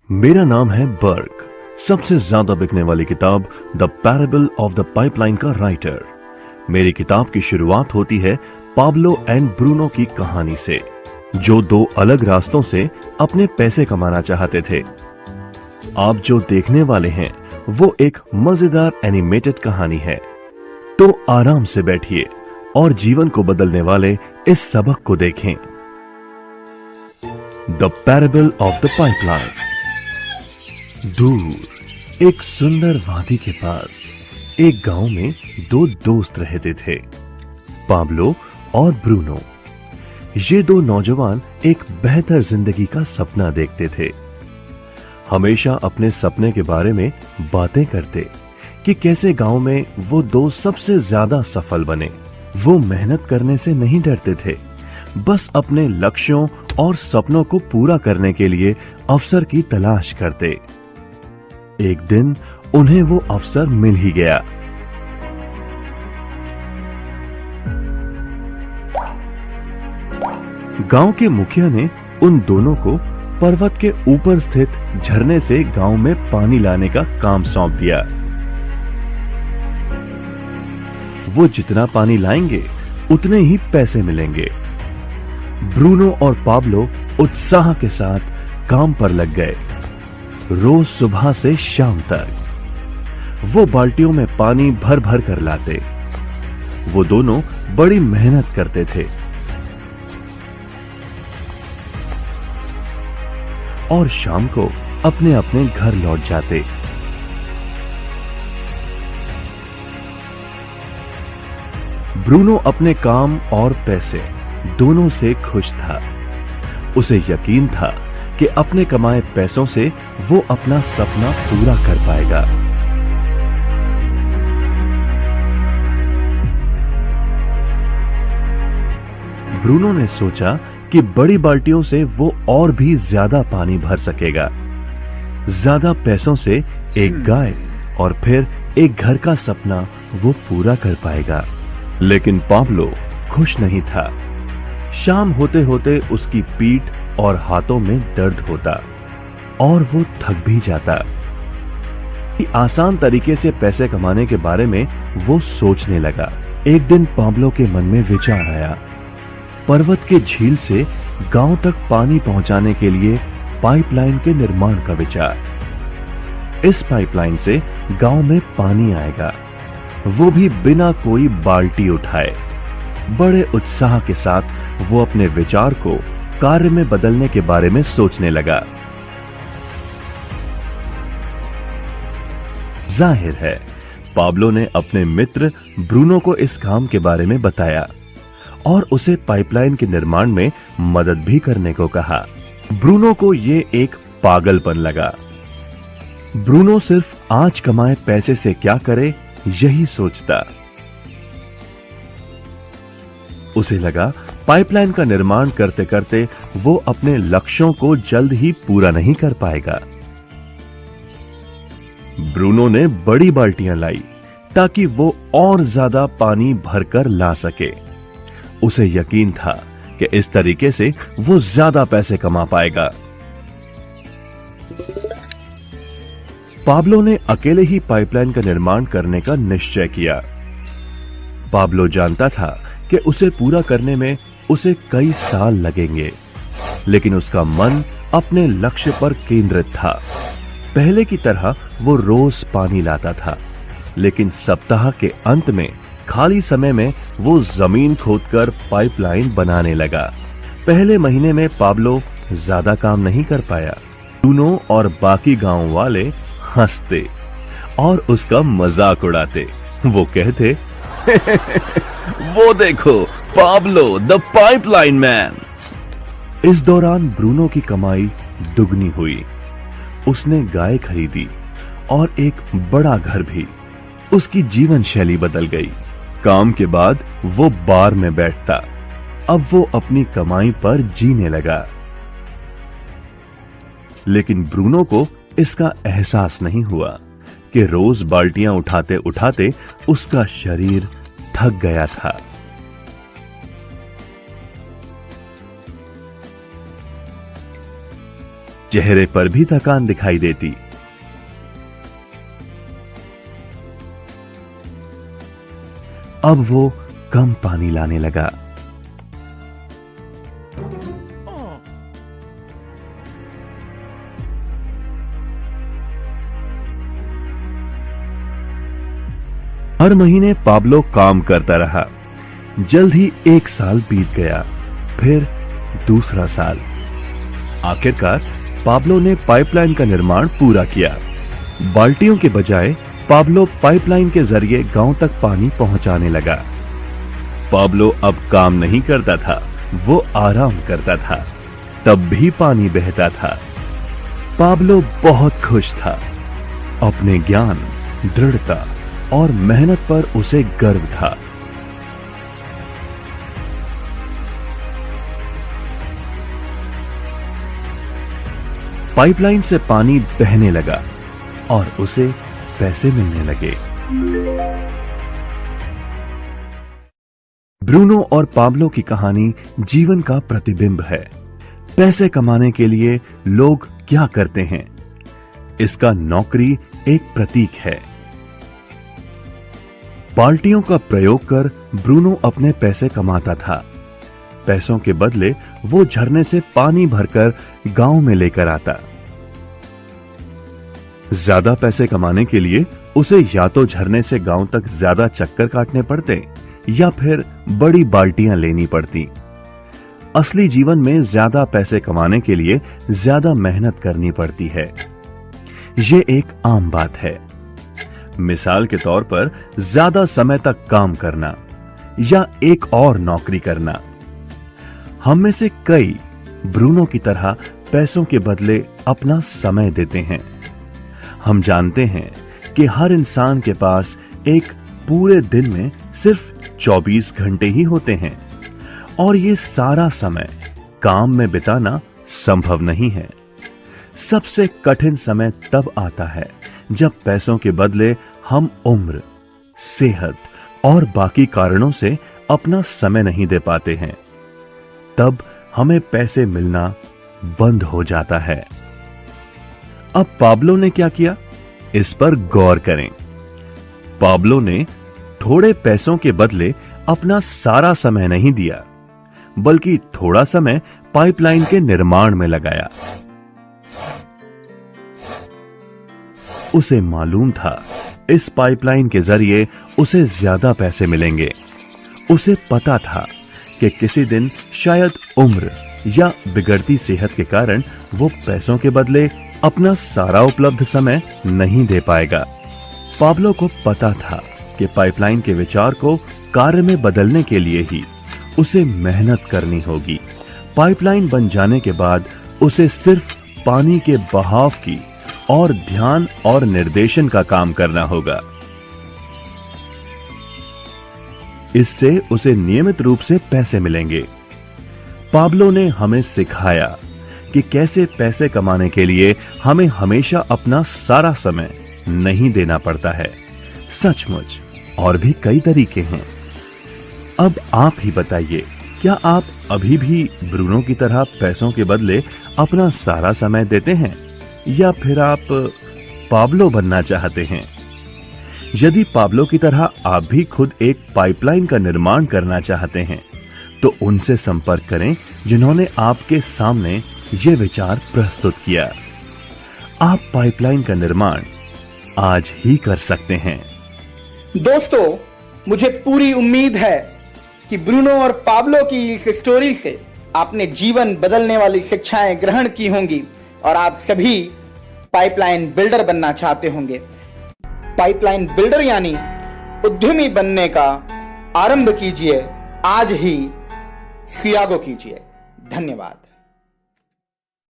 मेरा नाम है बर्ग। सबसे ज्यादा बिकने वाली किताब the parable of the pipeline का राइटर। मेरी किताब की शुरुआत होती है पाब्लो एंड ब्रूनो की कहानी से, जो दो अलग रास्तों से अपने पैसे कमाना चाहते थे। आप जो देखने वाले हैं वो एक मजेदार एनिमेटेड कहानी है, तो आराम से बैठिए और जीवन को बदलने वाले इस सबक को देखें। The parable of the pipeline. दूर एक सुंदर वादी के पास एक गांव में दो दोस्त रहते थे, पाब्लो और ब्रूनो। ये दो नौजवान एक बेहतर जिंदगी का सपना देखते थे। हमेशा अपने सपने के बारे में बातें करते कि कैसे गांव में वो दो सबसे ज्यादा सफल बने। वो मेहनत करने से नहीं डरते थे, बस अपने लक्ष्यों और सपनों को पूरा करने के लिए अवसर की तलाश करते। एक दिन उन्हें वो अवसर मिल ही गया। गांव के मुखिया ने उन दोनों को पर्वत के ऊपर स्थित झरने से गांव में पानी लाने का काम सौंप दिया। वो जितना पानी लाएंगे उतने ही पैसे मिलेंगे। ब्रूनो और पाब्लो उत्साह के साथ काम पर लग गए। रोज सुबह से शाम तक वो बाल्टियों में पानी भर भर कर लाते। वो दोनों बड़ी मेहनत करते थे और शाम को अपने अपने घर लौट जाते। ब्रूनो अपने काम और पैसे दोनों से खुश था। उसे यकीन था कि अपने कमाए पैसों से वो अपना सपना पूरा कर पाएगा। ब्रूनो ने सोचा कि बड़ी बाल्टियों से वो और भी ज्यादा पानी भर सकेगा। ज्यादा पैसों से एक गाय और फिर एक घर का सपना वो पूरा कर पाएगा। लेकिन पाब्लो खुश नहीं था। शाम होते होते उसकी पीठ और हाथों में दर्द होता और वो थक भी जाता। आसान तरीके से पैसे कमाने के बारे में वो सोचने लगा। एक दिन पाब्लो के मन में विचार आया, पर्वत के झील से गांव तक पानी पहुंचाने के लिए पाइपलाइन के निर्माण का विचार। इस पाइपलाइन से गांव में पानी आएगा, वो भी बिना कोई बाल्टी उठाए। बड़े उत्साह के साथ वो अपने विचार को कार्य में बदलने के बारे में सोचने लगा। जाहिर है पाब्लो ने अपने मित्र ब्रूनो को इस काम के बारे में बताया और उसे पाइपलाइन के निर्माण में मदद भी करने को कहा। ब्रूनो को ये एक पागलपन लगा। ब्रूनो सिर्फ आज कमाए पैसे से क्या करे यही सोचता। उसे लगा पाइपलाइन का निर्माण करते करते वो अपने लक्ष्यों को जल्द ही पूरा नहीं कर पाएगा। ब्रूनो ने बड़ी बाल्टियां लाई ताकि वो और ज्यादा पानी भरकर ला सके। उसे यकीन था कि इस तरीके से वो ज्यादा पैसे कमा पाएगा। पाब्लो ने अकेले ही पाइपलाइन का निर्माण करने का निश्चय किया। पाब्लो जानता था कि उसे पूरा करने में उसे कई साल लगेंगे, लेकिन उसका मन अपने लक्ष्य पर केंद्रित था। पहले की तरह वो रोज पानी लाता था, लेकिन सप्ताह के अंत में खाली समय में वो जमीन खोदकर पाइपलाइन बनाने लगा। पहले महीने में पाब्लो ज्यादा काम नहीं कर पाया। ब्रूनो और बाकी गांव वाले हंसते और उसका मजाक उड़ाते। वो कहते वो देखो पाब्लो द पाइपलाइन मैन। इस दौरान ब्रूनो की कमाई दुगनी हुई। उसने गाय खरीदी और एक बड़ा घर भी। उसकी जीवन शैली बदल गई। काम के बाद वो बार में बैठता। अब वो अपनी कमाई पर जीने लगा। लेकिन ब्रूनो को इसका एहसास नहीं हुआ कि रोज बाल्टियां उठाते उठाते उसका शरीर थक गया था। चेहरे पर भी थकान दिखाई देती। अब वो कम पानी लाने लगा। हर महीने पाब्लो काम करता रहा। जल्द ही 1 साल बीत गया, फिर दूसरा साल। आखिरकार पाब्लो ने पाइपलाइन का निर्माण पूरा किया। बाल्टियों के बजाय पाब्लो पाइपलाइन के जरिए गांव तक पानी पहुंचाने लगा। पाब्लो अब काम नहीं करता था, वो आराम करता था, तब भी पानी बहता था। पाब्लो बहुत खुश था। अपने ज्ञान, दृढ़ता और मेहनत पर उसे गर्व था। पाइपलाइन से पानी बहने लगा और उसे पैसे मिलने लगे। ब्रूनो और पाब्लो की कहानी जीवन का प्रतिबिंब है। पैसे कमाने के लिए लोग क्या करते हैं, इसका नौकरी एक प्रतीक है। बाल्टियों का प्रयोग कर ब्रूनो अपने पैसे कमाता था। पैसों के बदले वो झरने से पानी भरकर गांव में लेकर आता। ज्यादा पैसे कमाने के लिए उसे या तो झरने से गांव तक ज्यादा चक्कर काटने पड़ते या फिर बड़ी बाल्टियां लेनी पड़ती। असली जीवन में ज्यादा पैसे कमाने के लिए ज्यादा मेहनत करनी पड़ती है। ये एक आम बात है। मिसाल के तौर पर ज्यादा समय तक काम करना या एक और नौकरी करना। हम में से कई ब्रूनो की तरह पैसों के बदले अपना समय देते हैं। हम जानते हैं कि हर इंसान के पास एक पूरे दिन में सिर्फ 24 घंटे ही होते हैं और ये सारा समय काम में बिताना संभव नहीं है। सबसे कठिन समय तब आता है जब पैसों के बदले हम उम्र, सेहत और बाकी कारणों से अपना समय नहीं दे पाते हैं। तब हमें पैसे मिलना बंद हो जाता है। अब पाब्लो ने क्या किया, इस पर गौर करें। पाब्लो ने थोड़े पैसों के बदले अपना सारा समय नहीं दिया, बल्कि थोड़ा समय पाइपलाइन के निर्माण में लगाया। उसे मालूम था इस पाइपलाइन के जरिए उसे ज्यादा पैसे मिलेंगे। उसे पता था कि किसी दिन शायद उम्र या बिगड़ती सेहत के कारण वो पैसों के बदले अपना सारा उपलब्ध समय नहीं दे पाएगा। पाब्लो को पता था कि पाइपलाइन के विचार को कार्य में बदलने के लिए ही उसे मेहनत करनी होगी। पाइपलाइन बन जाने के बाद उसे सिर्फ पानी के बहाव की और ध्यान और निर्देशन का काम करना होगा। इससे उसे नियमित रूप से पैसे मिलेंगे। पाब्लो ने हमें सिखाया कि कैसे पैसे कमाने के लिए हमें हमेशा अपना सारा समय नहीं देना पड़ता है। सचमुच और भी कई तरीके हैं। अब आप ही बताइए, क्या आप अभी भी ब्रूनो की तरह पैसों के बदले अपना सारा समय देते हैं या फिर आप पाब्लो बनना चाहते हैं? यदि पाब्लो की तरह आप भी खुद एक पाइपलाइन का निर्माण करना चाहते हैं तो उनसे संपर्क करें जिन्होंने आपके सामने ये विचार प्रस्तुत किया। आप पाइपलाइन का निर्माण आज ही कर सकते हैं। दोस्तों, मुझे पूरी उम्मीद है कि ब्रूनो और पाब्लो की इस स्टोरी से आपने जीवन बदलने वाली शिक्षाएं ग्रहण की होंगी और आप सभी पाइपलाइन बिल्डर बनना चाहते होंगे। पाइपलाइन बिल्डर यानी उद्यमी बनने का आरंभ कीजिए, आज ही सियागो कीजिए। धन्यवाद।